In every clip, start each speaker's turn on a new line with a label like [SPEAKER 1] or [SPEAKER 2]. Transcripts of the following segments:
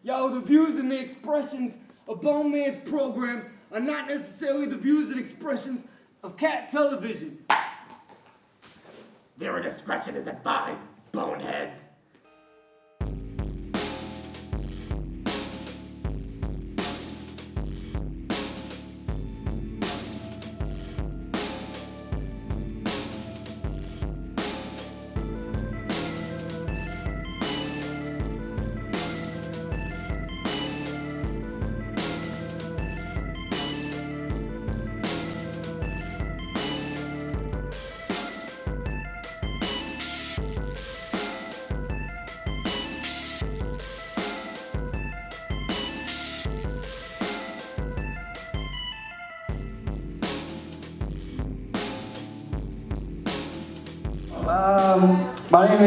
[SPEAKER 1] Yo, the views and the expressions of Bone Man's program are not necessarily the views and expressions of Cat Television.
[SPEAKER 2] Viewer discretion is advised, boneheads.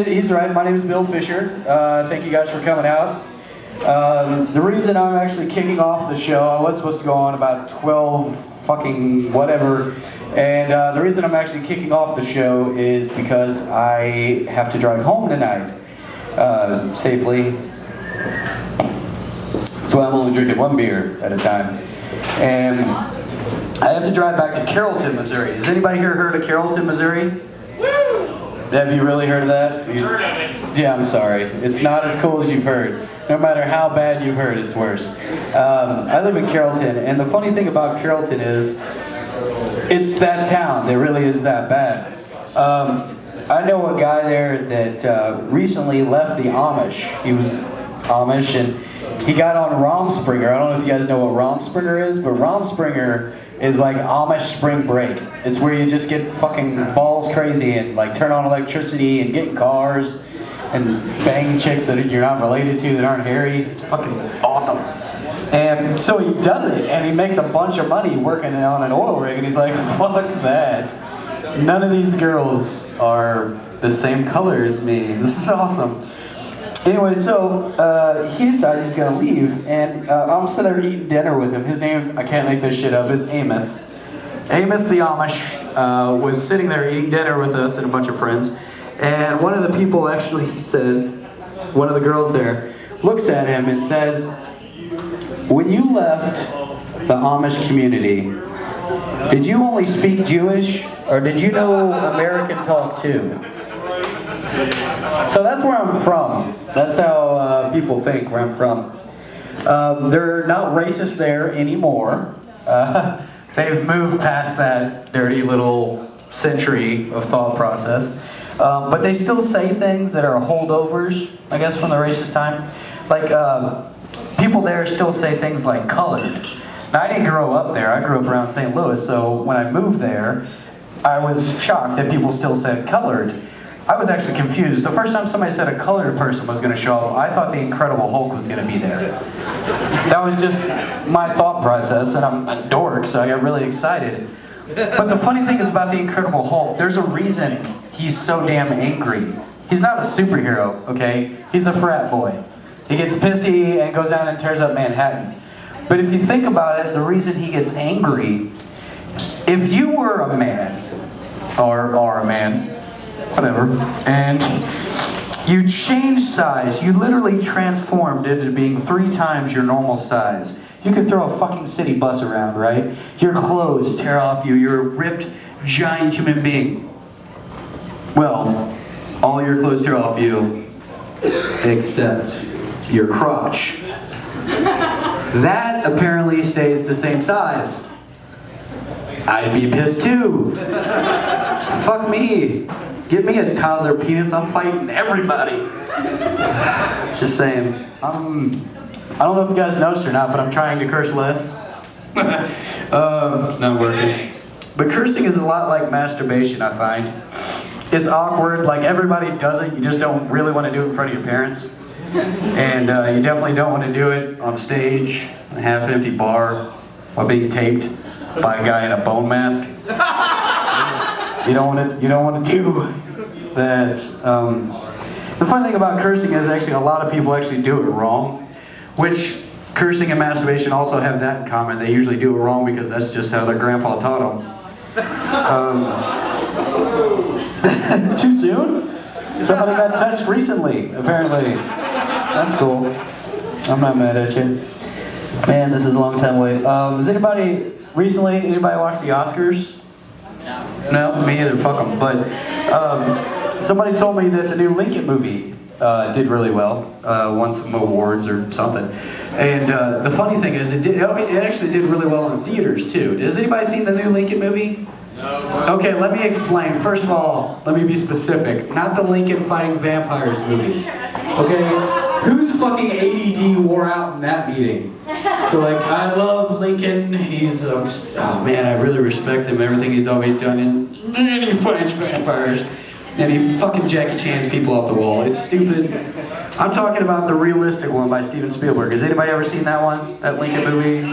[SPEAKER 3] He's right. My name is Bill Fisher. Thank you guys for coming out. The reason I'm actually kicking off the show, I was supposed to go on about 12 fucking whatever, and the reason I'm actually kicking off the show is because I have to drive home tonight safely. So I'm only drinking one beer at a time, and I have to drive back to Carrollton, Missouri. Has anybody here heard of Carrollton, Missouri? Have you really heard of that?
[SPEAKER 2] Heard of it.
[SPEAKER 3] Yeah, I'm sorry. It's not as cool as you've heard. No matter how bad you've heard, it's worse. I live in Carrollton, and the funny thing about Carrollton is, it's that town. It really is that bad. I know a guy there that recently left the Amish. He was Amish, and he got on Romspringer. I don't know if you guys know what Romspringer is, but Romspringer is like Amish spring break. It's where you just get fucking balls crazy and like turn on electricity and get in cars and bang chicks that you're not related to that aren't hairy. It's fucking awesome. And so he does it, and he makes a bunch of money working on an oil rig, and he's like, fuck that. None of these girls are the same color as me. This is awesome. Anyway, so he decides he's gonna leave, and I'm sitting there eating dinner with him. His name, I can't make this shit up, is Amos. Amos the Amish was sitting there eating dinner with us and a bunch of friends, and one of the people actually says, one of the girls there, looks at him and says, when you left the Amish community, did you only speak Jewish, or did you know American talk too? So that's where I'm from. That's how people think where I'm from. They're not racist there anymore. They've moved past that dirty little century of thought process. But they still say things that are holdovers, I guess, from the racist time. Like, people there still say things like colored. Now, I didn't grow up there. I grew up around St. Louis, so when I moved there, I was shocked that people still said colored. I was actually confused. The first time somebody said a colored person was going to show up, I thought the Incredible Hulk was going to be there. That was just my thought process, and I'm a dork, so I got really excited. But the funny thing is about the Incredible Hulk, there's a reason he's so damn angry. He's not a superhero, okay? He's a frat boy. He gets pissy and goes down and tears up Manhattan. But if you think about it, the reason he gets angry, if you were a man, or are a man, whatever, and you changed size, you literally transformed into being 3 times your normal size. You could throw a fucking city bus around, right? Your clothes tear off you, you're a ripped, giant human being. Well, all your clothes tear off you, except your crotch. That apparently stays the same size. I'd be pissed too. Fuck me. Give me a toddler penis, I'm fighting everybody. Just saying. I don't know if you guys noticed or not, but I'm trying to curse less. It's not working. But cursing is a lot like masturbation, I find. It's awkward, like everybody does it, you just don't really want to do it in front of your parents. And you definitely don't want to do it on stage, in a half-empty bar, while being taped by a guy in a bone mask. You don't want to do that. The fun thing about cursing is actually a lot of people actually do it wrong, which cursing and masturbation also have that in common. They usually do it wrong because that's just how their grandpa taught them. Too soon? Somebody got touched recently, apparently. That's cool. I'm not mad at you. Man, this is a long time away. Has anybody watch the Oscars? No, me either. Fuck them. But somebody told me that the new Lincoln movie did really well, won some awards or something. And the funny thing is, it actually did really well in theaters too. Has anybody seen the new Lincoln movie? No. Okay, let me explain. First of all, let me be specific. Not the Lincoln fighting vampires movie. Okay? Whose fucking ADD wore out in that meeting? They're like, I love Lincoln. He's, oh man, I really respect him. Everything he's always done, and he fights vampires. And he fucking Jackie Chan's people off the wall. It's stupid. I'm talking about the realistic one by Steven Spielberg. Has anybody ever seen that one? That Lincoln movie?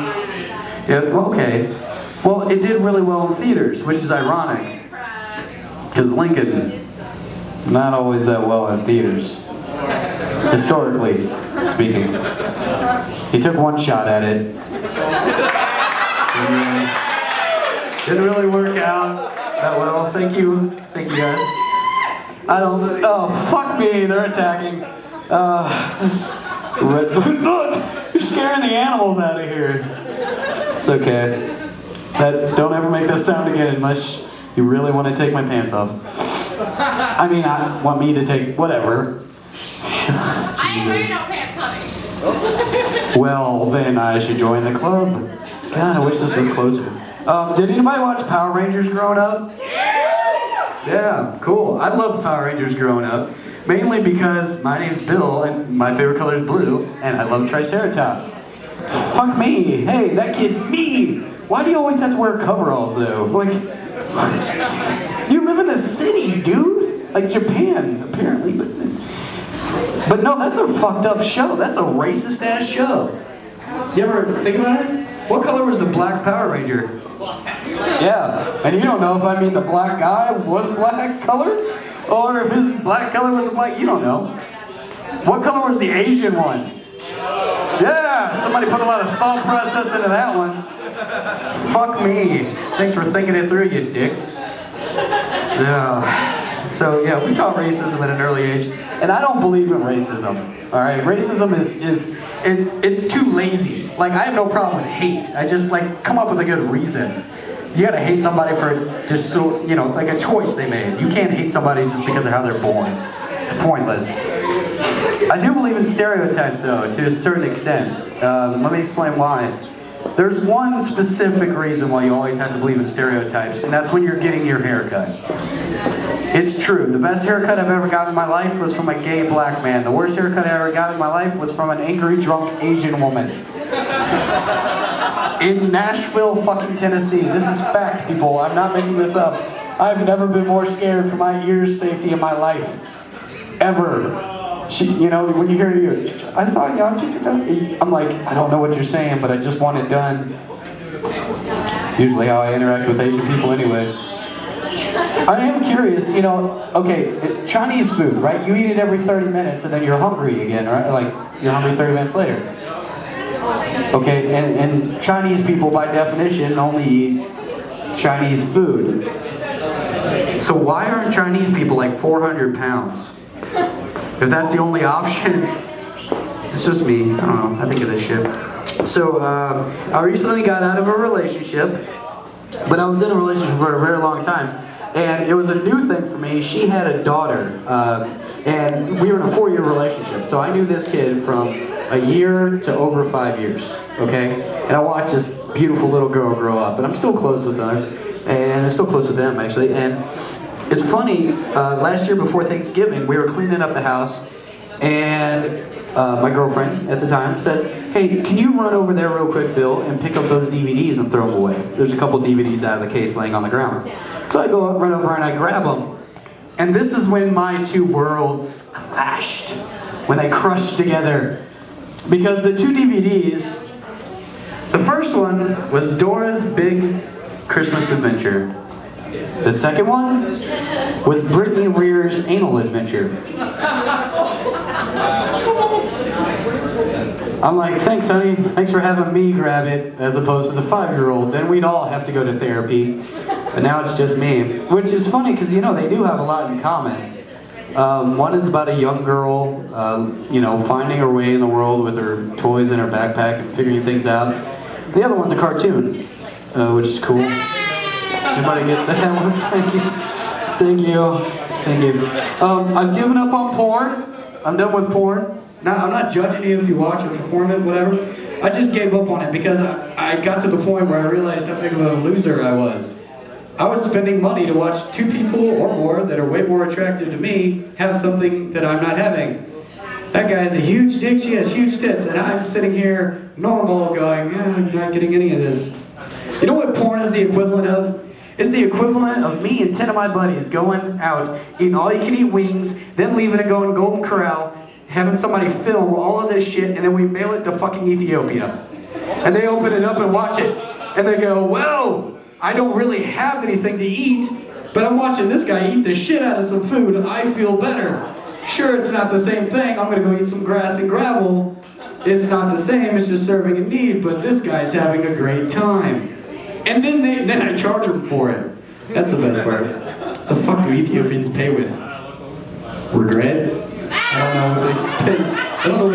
[SPEAKER 3] Yeah, well, okay. Well, it did really well in theaters, which is ironic. Because Lincoln, not always that well in theaters. Historically speaking. He took one shot at it. Didn't really work out that well. Thank you guys. Oh, fuck me, they're attacking. Look, you're scaring the animals out of here. It's okay. Don't ever make that sound again unless you really want to take my pants off. I mean, I want me to take whatever.
[SPEAKER 4] I ain't wearing no pants, honey.
[SPEAKER 3] Well, then I should join the club. God, I wish this was closer. Did anybody watch Power Rangers growing up? Yeah, cool. I loved Power Rangers growing up. Mainly because my name's Bill and my favorite color is blue, and I love Triceratops. Fuck me. Hey, that kid's me. Why do you always have to wear coveralls though? Like, you live in the city, dude. Like Japan, apparently. But no, that's a fucked up show. That's a racist ass show. You ever think about it? What color was the black Power Ranger? Yeah, and you don't know if I mean the black guy was black colored, or if his black color was the black, you don't know. What color was the Asian one? Yeah, somebody put a lot of thought process into that one. Fuck me. Thanks for thinking it through, you dicks. Yeah. So yeah, we taught racism at an early age, and I don't believe in racism. All right, racism it's too lazy. Like I have no problem with hate. I just like come up with a good reason. You gotta hate somebody for just so like a choice they made. You can't hate somebody just because of how they're born. It's pointless. I do believe in stereotypes though, to a certain extent. Let me explain why. There's one specific reason why you always have to believe in stereotypes, and that's when you're getting your hair cut. It's true. The best haircut I've ever gotten in my life was from a gay black man. The worst haircut I ever got in my life was from an angry, drunk Asian woman. In Nashville, fucking Tennessee. This is fact, people. I'm not making this up. I've never been more scared for my ears' safety in my life. Ever. When you hear I saw you, I'm like, I don't know what you're saying, but I just want it done. It's usually how I interact with Asian people anyway. I am curious, okay, Chinese food, right? You eat it every 30 minutes and then you're hungry again, right? Like, you're hungry 30 minutes later. Okay, and Chinese people, by definition, only eat Chinese food. So why aren't Chinese people like 400 pounds? If that's the only option, it's just me. I don't know, I think of this shit. So, I recently got out of a relationship, but I was in a relationship for a very long time. And it was a new thing for me. She had a daughter, and we were in a 4-year relationship. So I knew this kid from a year to over 5 years, okay? And I watched this beautiful little girl grow up, and I'm still close with her, and I'm still close with them, actually. And it's funny, last year before Thanksgiving, we were cleaning up the house, and my girlfriend at the time says, hey, can you run over there real quick, Bill, and pick up those DVDs and throw them away? There's a couple DVDs out of the case laying on the ground. So I go up, run over, and I grab them. And this is when my two worlds clashed, when they crushed together. Because the two DVDs, the first one was Dora's Big Christmas Adventure. The second one was Brittany Rear's Anal Adventure. I'm like, thanks, honey. Thanks for having me grab it, as opposed to the 5-year-old. Then we'd all have to go to therapy. But now it's just me. Which is funny, because, they do have a lot in common. One is about a young girl, finding her way in the world with her toys in her backpack and figuring things out. The other one's a cartoon, which is cool. Anybody get that one? Thank you. I've given up on porn. I'm done with porn. Now, I'm not judging you if you watch or perform it, whatever. I just gave up on it because I got to the point where I realized how big of a loser I was. I was spending money to watch two people or more that are way more attractive to me have something that I'm not having. That guy has a huge dick, she has huge tits, and I'm sitting here normal going, I'm not getting any of this. You know what porn is the equivalent of? It's the equivalent of me and 10 of my buddies going out, eating all-you-can-eat wings, then leaving to go in Golden Corral, having somebody film all of this shit, and then we mail it to fucking Ethiopia. And they open it up and watch it, and they go, well, I don't really have anything to eat, but I'm watching this guy eat the shit out of some food, and I feel better. Sure, it's not the same thing. I'm gonna go eat some grass and gravel. It's not the same, it's just serving a need, but this guy's having a great time. And then I charge them for it. That's the best part. The fuck do Ethiopians pay with? Regret? I don't know what they spend. I don't know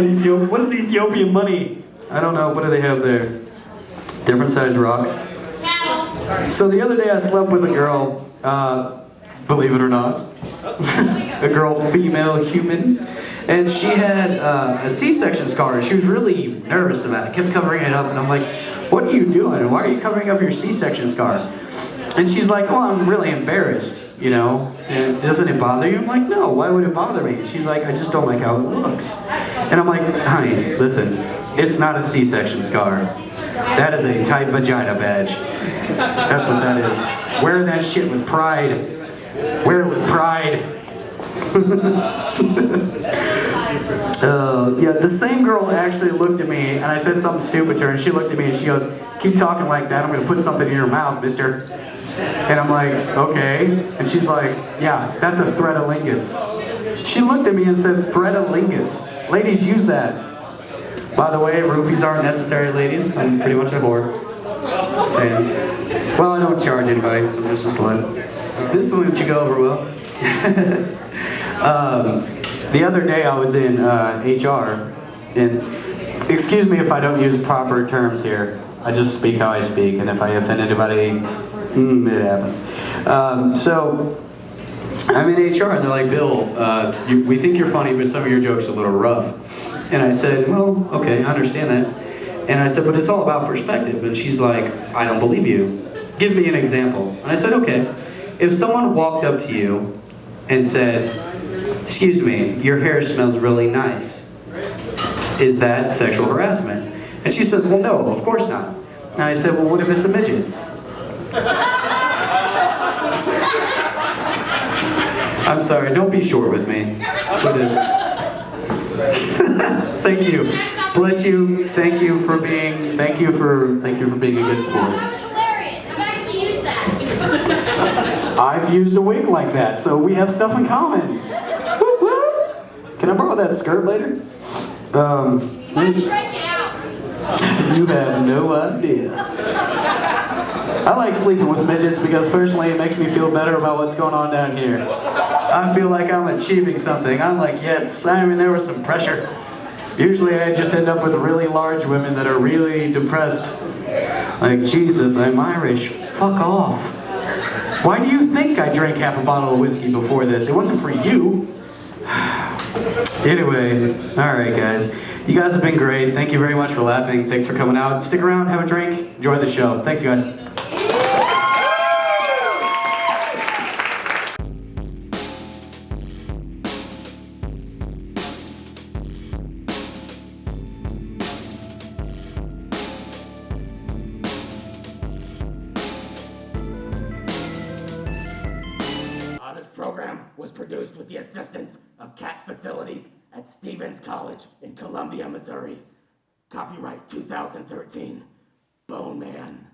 [SPEAKER 3] what is Ethiopian money? I don't know, what do they have there? Different sized rocks. So the other day I slept with a girl, believe it or not. A girl, female, human. And she had a C-section scar. She was really nervous about it, kept covering it up, and I'm like, what are you doing? Why are you covering up your C-section scar? And she's like, well, I'm really embarrassed, and doesn't it bother you? I'm like, no, why would it bother me? She's like, I just don't like how it looks. And I'm like, honey, listen, it's not a C-section scar. That is a tight vagina badge. That's what that is. Wear that shit with pride. Wear it with pride. The same girl actually looked at me and I said something stupid to her and she looked at me and she goes, keep talking like that, I'm gonna put something in your mouth, mister. And I'm like, okay. And she's like, yeah, that's a threadalingus. She looked at me and said, threadalingus. Ladies, use that. By the way, roofies aren't necessary, ladies. I'm pretty much a whore. Saying. Well, I don't charge anybody, so I'm just a slut. This one should go over well. The other day I was in HR, and excuse me if I don't use proper terms here. I just speak how I speak, and if I offend anybody, it happens. So I'm in HR, and they're like, Bill, we think you're funny, but some of your jokes are a little rough. And I said, well, okay, I understand that. And I said, but it's all about perspective. And she's like, I don't believe you. Give me an example. And I said, okay, if someone walked up to you and said, excuse me, your hair smells really nice, is that sexual harassment? And she says, well, no, of course not. And I said, well, what if it's a midget? I'm sorry, don't be short with me. Thank you. Bless you. Thank you for being a good sport.
[SPEAKER 4] Hilarious. I've actually used that.
[SPEAKER 3] I've used a wig like that, so we have stuff in common. Whoop, whoop. Can I borrow that skirt later?
[SPEAKER 4] Why don't you break it out?
[SPEAKER 3] You have no idea. I like sleeping with midgets because personally it makes me feel better about what's going on down here. I feel like I'm achieving something. I'm like, yes, there was some pressure. Usually I just end up with really large women that are really depressed. Like, Jesus, I'm Irish. Fuck off. Why do you think I drank half a bottle of whiskey before this? It wasn't for you. Anyway, alright guys. You guys have been great. Thank you very much for laughing. Thanks for coming out. Stick around, have a drink, enjoy the show. Thanks guys.
[SPEAKER 2] This program was produced with the assistance of CAT Facilities at Stevens College in Columbia, Missouri. Copyright 2013. Bone Man.